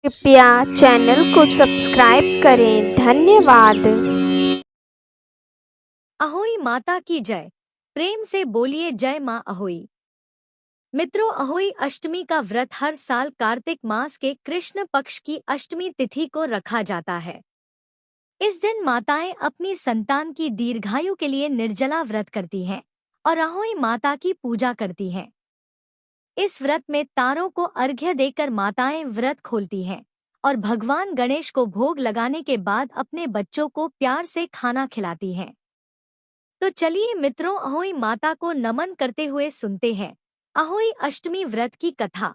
कृपया चैनल को सब्सक्राइब करें। धन्यवाद। अहोई माता की जय। प्रेम से बोलिए जय माँ अहोई। मित्रों, अहोई अष्टमी का व्रत हर साल कार्तिक मास के कृष्ण पक्ष की अष्टमी तिथि को रखा जाता है। इस दिन माताएं अपनी संतान की दीर्घायु के लिए निर्जला व्रत करती हैं और अहोई माता की पूजा करती हैं। इस व्रत में तारों को अर्घ्य देकर माताएं व्रत खोलती हैं और भगवान गणेश को भोग लगाने के बाद अपने बच्चों को प्यार से खाना खिलाती हैं। तो चलिए मित्रों, अहोई माता को नमन करते हुए सुनते हैं अहोई अष्टमी व्रत की कथा।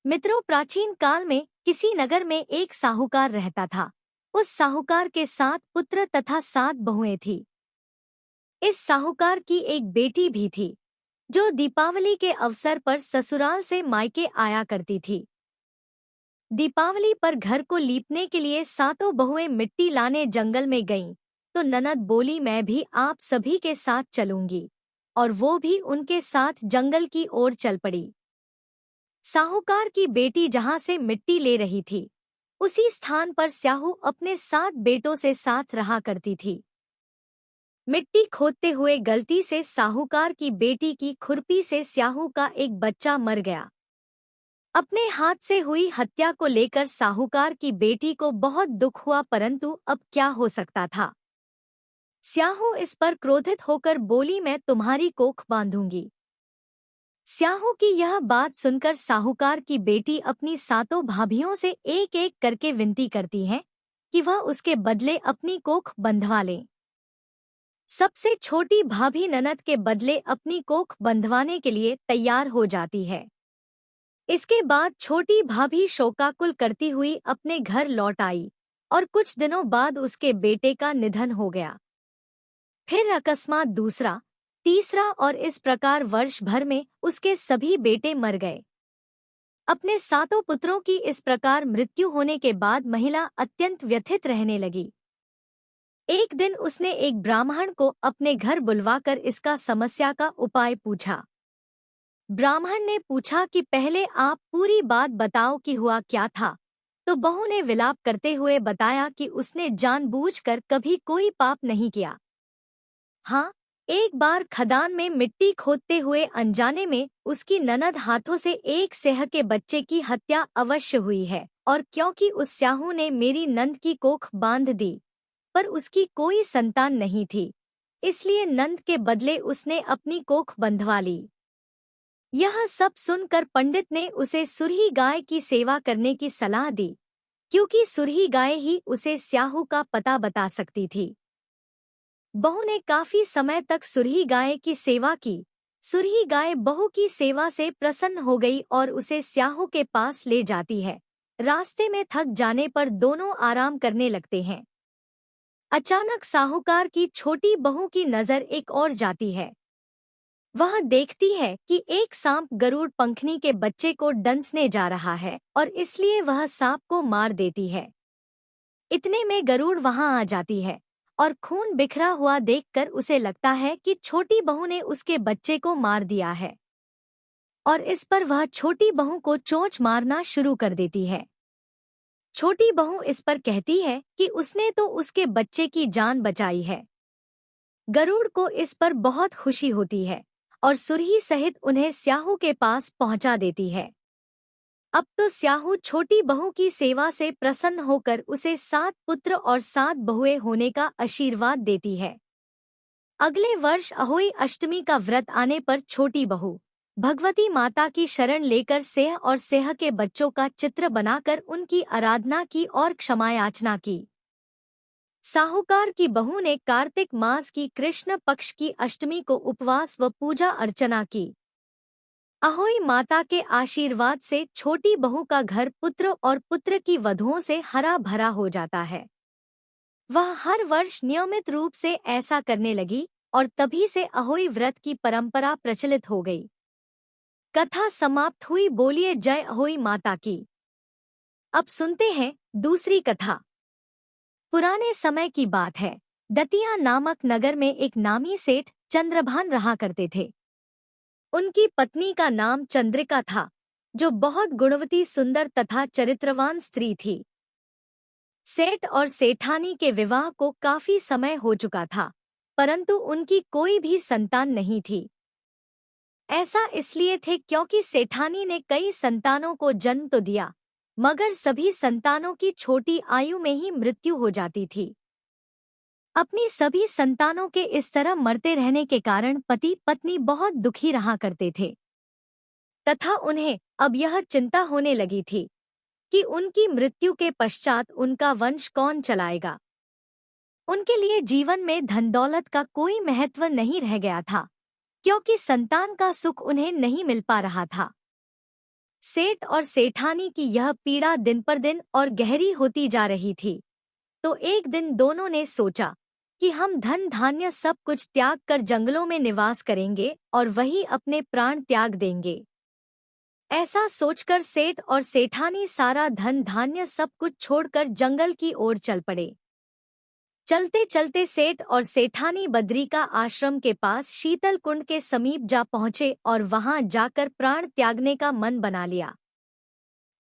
मित्रों, प्राचीन काल में किसी नगर में एक साहूकार रहता था। उस साहूकार के 7 पुत्र तथा 7 बहुएं थी। इस साहूकार की एक बेटी भी थी जो दीपावली के अवसर पर ससुराल से मायके आया करती थी। दीपावली पर घर को लीपने के लिए 7 बहुएं मिट्टी लाने जंगल में गईं, तो ननद बोली, मैं भी आप सभी के साथ चलूंगी, और वो भी उनके साथ जंगल की ओर चल पड़ी। साहूकार की बेटी जहां से मिट्टी ले रही थी, उसी स्थान पर स्याहू अपने 7 बेटों से साथ रहा करती थी। मिट्टी खोदते हुए गलती से साहूकार की बेटी की खुरपी से स्याहू का एक बच्चा मर गया। अपने हाथ से हुई हत्या को लेकर साहूकार की बेटी को बहुत दुख हुआ, परंतु अब क्या हो सकता था। स्याहू इस पर क्रोधित होकर बोली, मैं तुम्हारी कोख बांधूंगी। स्याहू की यह बात सुनकर साहूकार की बेटी अपनी 7 भाभियों से एक एक करके विनती करती है कि वह उसके बदले अपनी कोख बंधवा ले। सबसे छोटी भाभी ननद के बदले अपनी कोख बंधवाने के लिए तैयार हो जाती है। इसके बाद छोटी भाभी शोकाकुल करती हुई अपने घर लौट आई और कुछ दिनों बाद उसके बेटे का निधन हो गया। फिर अकस्मात दूसरा, तीसरा और इस प्रकार वर्ष भर में उसके सभी बेटे मर गए। अपने 7 पुत्रों की इस प्रकार मृत्यु होने के बाद महिला अत्यंत व्यथित रहने लगी। एक दिन उसने एक ब्राह्मण को अपने घर बुलवाकर इसका समस्या का उपाय पूछा। ब्राह्मण ने पूछा कि पहले आप पूरी बात बताओ कि हुआ क्या था। तो बहू ने विलाप करते हुए बताया कि उसने जानबूझकर कभी कोई पाप नहीं किया। हाँ, एक बार खदान में मिट्टी खोदते हुए अनजाने में उसकी ननद हाथों से एक सेह के बच्चे की हत्या अवश्य हुई है, और क्योंकि उस स्याहू ने मेरी नंद की कोख बांध दी पर उसकी कोई संतान नहीं थी, इसलिए नंद के बदले उसने अपनी कोख बंधवा ली। यह सब सुनकर पंडित ने उसे सुरही गाय की सेवा करने की सलाह दी, क्योंकि सुरही गाय ही उसे स्याहू का पता बता सकती थी। बहू ने काफी समय तक सुरही गाय की सेवा की। सुरही गाय बहू की सेवा से प्रसन्न हो गई और उसे स्याहू के पास ले जाती है। रास्ते में थक जाने पर दोनों आराम करने लगते हैं। अचानक साहूकार की छोटी बहू की नजर एक और जाती है। वह देखती है कि एक सांप गरुड़ पंखनी के बच्चे को डंसने जा रहा है और इसलिए वह सांप को मार देती है। इतने में गरुड़ वहां आ जाती है और खून बिखरा हुआ देखकर उसे लगता है कि छोटी बहू ने उसके बच्चे को मार दिया है, और इस पर वह छोटी बहू को चोंच मारना शुरू कर देती है। छोटी बहू इस पर कहती है कि उसने तो उसके बच्चे की जान बचाई है। गरुड़ को इस पर बहुत खुशी होती है और सुरही सहित उन्हें स्याहू के पास पहुंचा देती है। अब तो स्याहू छोटी बहू की सेवा से प्रसन्न होकर उसे 7 पुत्र और 7 बहुएं होने का आशीर्वाद देती है। अगले वर्ष अहोई अष्टमी का व्रत आने पर छोटी बहू भगवती माता की शरण लेकर सेह और सेह के बच्चों का चित्र बनाकर उनकी आराधना की और क्षमा याचना की। साहूकार की बहू ने कार्तिक मास की कृष्ण पक्ष की अष्टमी को उपवास व पूजा अर्चना की। अहोई माता के आशीर्वाद से छोटी बहू का घर पुत्र और पुत्र की वधुओं से हरा भरा हो जाता है। वह हर वर्ष नियमित रूप से ऐसा करने लगी और तभी से अहोई व्रत की परंपरा प्रचलित हो गई। कथा समाप्त हुई। बोलिए जय अहोई माता की। अब सुनते हैं दूसरी कथा। पुराने समय की बात है। दतिया नामक नगर में एक नामी सेठ चंद्रभान रहा करते थे। उनकी पत्नी का नाम चंद्रिका था। जो बहुत गुणवती, सुंदर तथा चरित्रवान स्त्री थी। सेठ और सेठानी के विवाह को काफी समय हो चुका था, परंतु उनकी कोई भी संतान नहीं थी। ऐसा इसलिए थे क्योंकि सेठानी ने कई संतानों को जन्म तो दिया, मगर सभी संतानों की छोटी आयु में ही मृत्यु हो जाती थी। अपनी सभी संतानों के इस तरह मरते रहने के कारण पति पत्नी बहुत दुखी रहा करते थे तथा उन्हें अब यह चिंता होने लगी थी कि उनकी मृत्यु के पश्चात उनका वंश कौन चलाएगा। उनके लिए जीवन में धन दौलत का कोई महत्व नहीं रह गया था, क्योंकि संतान का सुख उन्हें नहीं मिल पा रहा था। सेठ और सेठानी की यह पीड़ा दिन पर दिन और गहरी होती जा रही थी। तो एक दिन दोनों ने सोचा कि हम धन धान्य सब कुछ त्याग कर जंगलों में निवास करेंगे और वही अपने प्राण त्याग देंगे। ऐसा सोचकर सेठ और सेठानी सारा धन धान्य सब कुछ छोड़कर जंगल की ओर चल पड़े। चलते चलते सेठ और सेठानी बद्री का आश्रम के पास शीतल कुंड के समीप जा पहुंचे और वहां जाकर प्राण त्यागने का मन बना लिया।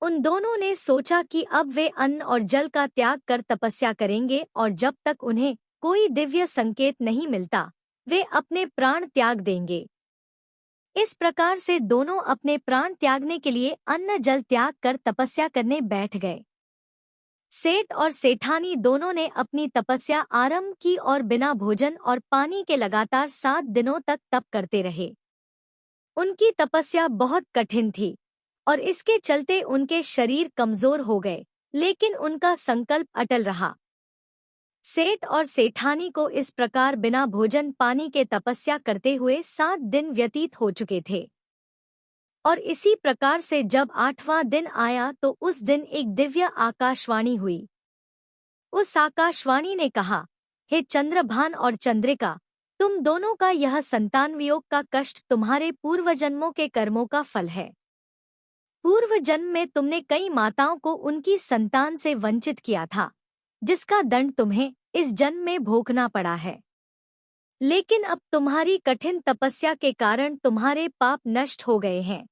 उन दोनों ने सोचा कि अब वे अन्न और जल का त्याग कर तपस्या करेंगे और जब तक उन्हें कोई दिव्य संकेत नहीं मिलता, वे अपने प्राण त्याग देंगे। इस प्रकार से दोनों अपने प्राण त्यागने के लिए अन्न जल त्याग कर तपस्या करने बैठ गए। सेठ और सेठानी दोनों ने अपनी तपस्या आरंभ की और बिना भोजन और पानी के लगातार 7 दिनों तक तप करते रहे। उनकी तपस्या बहुत कठिन थी और इसके चलते उनके शरीर कमजोर हो गए, लेकिन उनका संकल्प अटल रहा। सेठ और सेठानी को इस प्रकार बिना भोजन पानी के तपस्या करते हुए 7 दिन व्यतीत हो चुके थे। और इसी प्रकार से जब 8वां दिन आया तो उस दिन एक दिव्य आकाशवाणी हुई। उस आकाशवाणी ने कहा, हे चंद्रभान और चंद्रिका, तुम दोनों का यह संतान वियोग का कष्ट तुम्हारे पूर्व जन्मों के कर्मों का फल है। पूर्व जन्म में तुमने कई माताओं को उनकी संतान से वंचित किया था, जिसका दंड तुम्हें इस जन्म में भोगना पड़ा है। लेकिन अब तुम्हारी कठिन तपस्या के कारण तुम्हारे पाप नष्ट हो गए हैं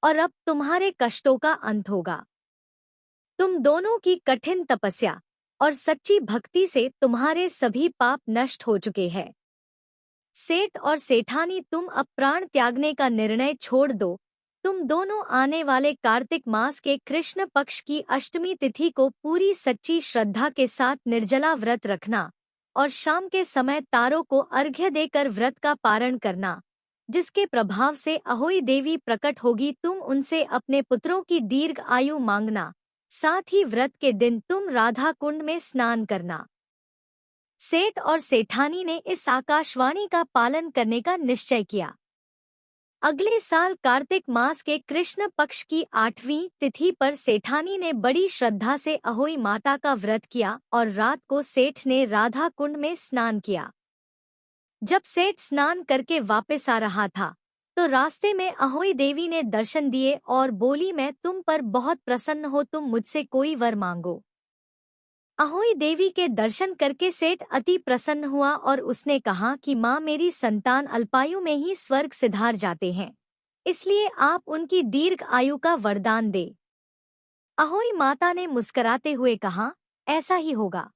और अब तुम्हारे कष्टों का अंत होगा। तुम दोनों की कठिन तपस्या और सच्ची भक्ति से तुम्हारे सभी पाप नष्ट हो चुके हैं। सेठ और सेठानी, तुम अब प्राण त्यागने का निर्णय छोड़ दो। तुम दोनों आने वाले कार्तिक मास के कृष्ण पक्ष की अष्टमी तिथि को पूरी सच्ची श्रद्धा के साथ निर्जला व्रत रखना और शाम के समय तारों को अर्घ्य देकर व्रत का पारण करना, जिसके प्रभाव से अहोई देवी प्रकट होगी। तुम उनसे अपने पुत्रों की दीर्घ आयु मांगना। साथ ही व्रत के दिन तुम राधा कुंड में स्नान करना। सेठ और सेठानी ने इस आकाशवाणी का पालन करने का निश्चय किया। अगले साल कार्तिक मास के कृष्ण पक्ष की 8वीं तिथि पर सेठानी ने बड़ी श्रद्धा से अहोई माता का व्रत किया और रात को सेठ ने राधा कुंड में स्नान किया। जब सेठ स्नान करके वापस आ रहा था तो रास्ते में अहोई देवी ने दर्शन दिए और बोली, मैं तुम पर बहुत प्रसन्न हो, तुम मुझसे कोई वर मांगो। अहोई देवी के दर्शन करके सेठ अति प्रसन्न हुआ और उसने कहा कि माँ, मेरी संतान अल्पायु में ही स्वर्ग सिधार जाते हैं, इसलिए आप उनकी दीर्घ आयु का वरदान दे। अहोई माता ने मुस्कुराते हुए कहा, ऐसा ही होगा।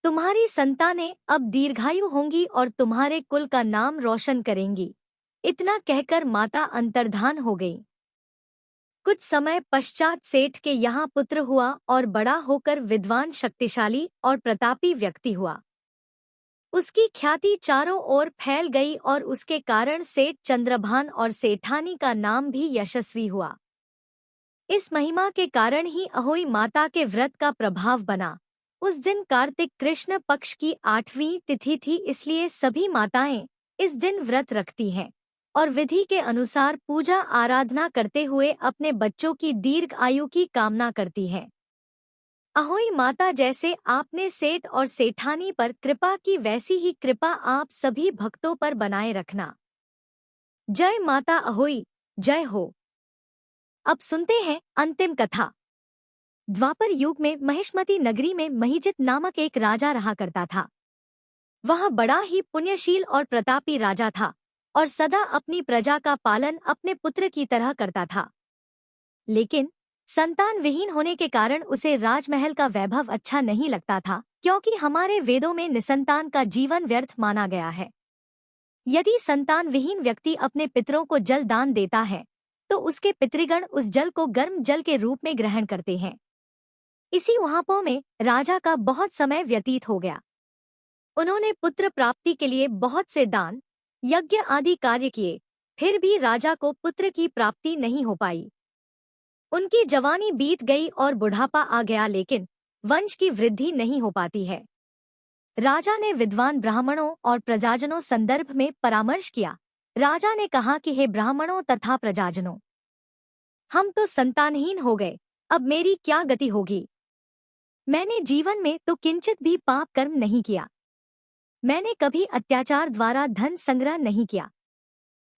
तुम्हारी संतानें अब दीर्घायु होंगी और तुम्हारे कुल का नाम रोशन करेंगी। इतना कहकर माता अंतर्धान हो गई। कुछ समय पश्चात सेठ के यहाँ पुत्र हुआ और बड़ा होकर विद्वान, शक्तिशाली और प्रतापी व्यक्ति हुआ। उसकी ख्याति चारों ओर फैल गई और उसके कारण सेठ चंद्रभान और सेठानी का नाम भी यशस्वी हुआ। इस महिमा के कारण ही अहोई माता के व्रत का प्रभाव बना। उस दिन कार्तिक कृष्ण पक्ष की 8वीं तिथि थी, इसलिए सभी माताएं इस दिन व्रत रखती हैं और विधि के अनुसार पूजा आराधना करते हुए अपने बच्चों की दीर्घ आयु की कामना करती हैं। अहोई माता जैसे आपने सेठ और सेठानी पर कृपा की, वैसी ही कृपा आप सभी भक्तों पर बनाए रखना। जय माता अहोई, जय हो। अब सुनते हैं अंतिम कथा। द्वापर युग में महिष्मती नगरी में महिजित नामक एक राजा रहा करता था। वह बड़ा ही पुण्यशील और प्रतापी राजा था और सदा अपनी प्रजा का पालन अपने पुत्र की तरह करता था। लेकिन संतान विहीन होने के कारण उसे राजमहल का वैभव अच्छा नहीं लगता था, क्योंकि हमारे वेदों में निसंतान का जीवन व्यर्थ माना गया है। यदि संतान विहीन व्यक्ति अपने पितरों को जल दान देता है तो उसके पितृगण उस जल को गर्म जल के रूप में ग्रहण करते हैं। इसी उहापों में राजा का बहुत समय व्यतीत हो गया। उन्होंने पुत्र प्राप्ति के लिए बहुत से दान, यज्ञ आदि कार्य किए, फिर भी राजा को पुत्र की प्राप्ति नहीं हो पाई। उनकी जवानी बीत गई और बुढ़ापा आ गया, लेकिन वंश की वृद्धि नहीं हो पाती है। राजा ने विद्वान ब्राह्मणों और प्रजाजनों संदर्भ में परामर्श किया। राजा ने कहा कि हे ब्राह्मणों तथा प्रजाजनों, हम तो संतानहीन हो गए, अब मेरी क्या गति होगी। मैंने जीवन में तो किंचित भी पाप कर्म नहीं किया। मैंने कभी अत्याचार द्वारा धन संग्रह नहीं किया।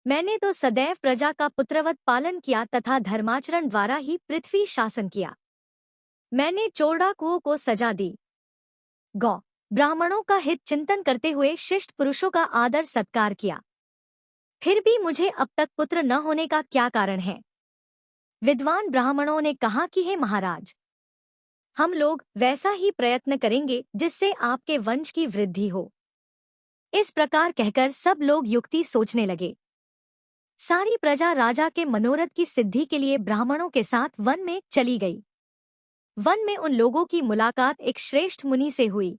मैंने तो सदैव प्रजा का पुत्रवत पालन किया तथा धर्माचरण द्वारा ही पृथ्वी शासन किया। मैंने चोरडाकुओं को सजा दी। गौ ब्राह्मणों का हित चिंतन करते हुए शिष्ट पुरुषों का आदर सत्कार किया। फिर भी मुझे अब तक पुत्र न होने का क्या कारण है। विद्वान ब्राह्मणों ने कहा कि हे महाराज, हम लोग वैसा ही प्रयत्न करेंगे जिससे आपके वंश की वृद्धि हो। इस प्रकार कहकर सब लोग युक्ति सोचने लगे। सारी प्रजा राजा के मनोरथ की सिद्धि के लिए ब्राह्मणों के साथ वन में चली गई। वन में उन लोगों की मुलाकात एक श्रेष्ठ मुनि से हुई।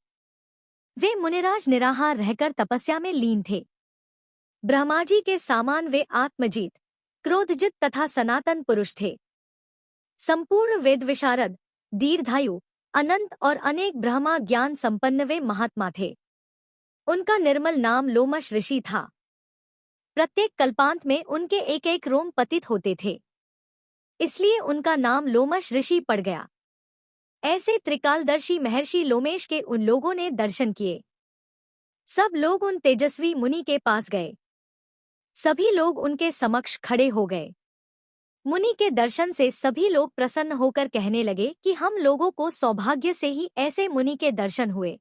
वे मुनिराज निराहार रहकर तपस्या में लीन थे। ब्रह्माजी के सामान वे आत्मजीत, क्रोधजित तथा सनातन पुरुष थे। संपूर्ण वेद विशारद, दीर्घायु, अनंत और अनेक ब्रह्मा ज्ञान संपन्न वे महात्मा थे। उनका निर्मल नाम लोमश ऋषि था। प्रत्येक कल्पांत में उनके एक एक रोम पतित होते थे, इसलिए उनका नाम लोमश ऋषि पड़ गया। ऐसे त्रिकालदर्शी महर्षि लोमेश के उन लोगों ने दर्शन किए। सब लोग उन तेजस्वी मुनि के पास गए। सभी लोग उनके समक्ष खड़े हो गए। मुनि के दर्शन से सभी लोग प्रसन्न होकर कहने लगे कि हम लोगों को सौभाग्य से ही ऐसे मुनि के दर्शन हुए।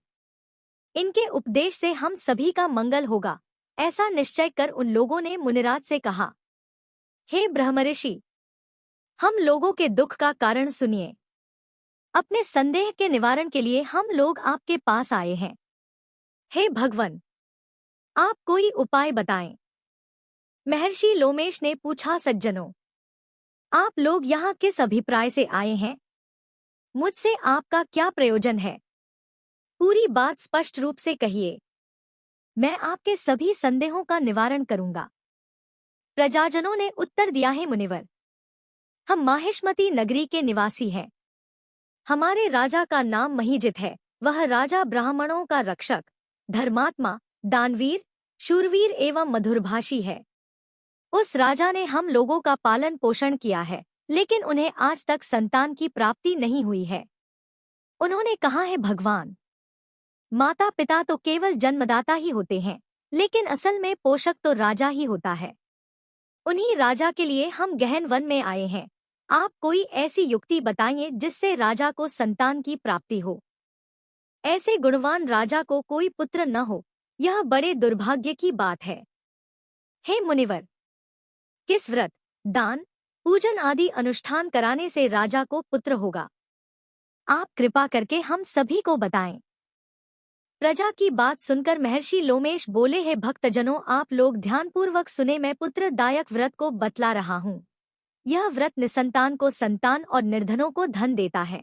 इनके उपदेश से हम सभी का मंगल होगा। ऐसा निश्चय कर उन लोगों ने मुनिराज से कहा, हे ब्रह्मऋषि, हम लोगों के दुख का कारण सुनिए। अपने संदेह के निवारण के लिए हम लोग आपके पास आए हैं। हे भगवन, आप कोई उपाय बताएं। महर्षि लोमेश ने पूछा, सज्जनों, आप लोग यहाँ किस अभिप्राय से आए हैं? मुझसे आपका क्या प्रयोजन है? पूरी बात स्पष्ट रूप से कहिए। मैं आपके सभी संदेहों का निवारण करूंगा। प्रजाजनों ने उत्तर दिया, है मुनिवर, हम माहिष्मती नगरी के निवासी हैं। हमारे राजा का नाम महीजित है। वह राजा ब्राह्मणों का रक्षक, धर्मात्मा, दानवीर, शूरवीर एवं मधुरभाषी है। उस राजा ने हम लोगों का पालन पोषण किया है, लेकिन उन्हें आज तक संतान की प्राप्ति नहीं हुई है। उन्होंने कहा है, भगवान, माता पिता तो केवल जन्मदाता ही होते हैं, लेकिन असल में पोषक तो राजा ही होता है। उन्हीं राजा के लिए हम गहन वन में आए हैं। आप कोई ऐसी युक्ति बताइए जिससे राजा को संतान की प्राप्ति हो। ऐसे गुणवान राजा को कोई पुत्र न हो, यह बड़े दुर्भाग्य की बात है। हे मुनिवर, किस व्रत, दान, पूजन आदि अनुष्ठान कराने से राजा को पुत्र होगा? आप कृपा करके हम सभी को बताएं। प्रजा की बात सुनकर महर्षि लोमेश बोले, हे भक्तजनों, आप लोग ध्यानपूर्वक सुने। मैं पुत्रदायक व्रत को बतला रहा हूँ। यह व्रत निसंतान को संतान और निर्धनों को धन देता है।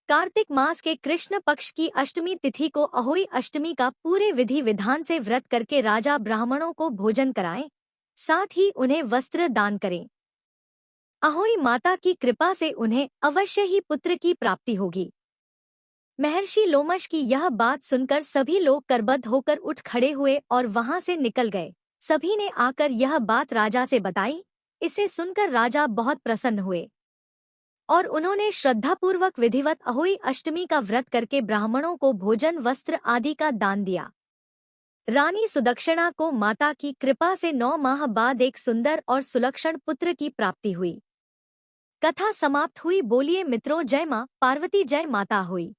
कार्तिक मास के कृष्ण पक्ष की अष्टमी तिथि को अहोई अष्टमी का पूरे विधि विधान से व्रत करके राजा ब्राह्मणों को भोजन कराएं, साथ ही उन्हें वस्त्र दान करें। अहोई माता की कृपा से उन्हें अवश्य ही पुत्र की प्राप्ति होगी। महर्षि लोमश की यह बात सुनकर सभी लोग करबद्ध होकर उठ खड़े हुए और वहां से निकल गए। सभी ने आकर यह बात राजा से बताई। इसे सुनकर राजा बहुत प्रसन्न हुए और उन्होंने श्रद्धापूर्वक विधिवत अहोई अष्टमी का व्रत करके ब्राह्मणों को भोजन, वस्त्र आदि का दान दिया। रानी सुदक्षिणा को माता की कृपा से 9 माह बाद एक सुंदर और सुलक्षण पुत्र की प्राप्ति हुई। कथा समाप्त हुई। बोलिए मित्रों, जय मां पार्वती, जय माता हुई।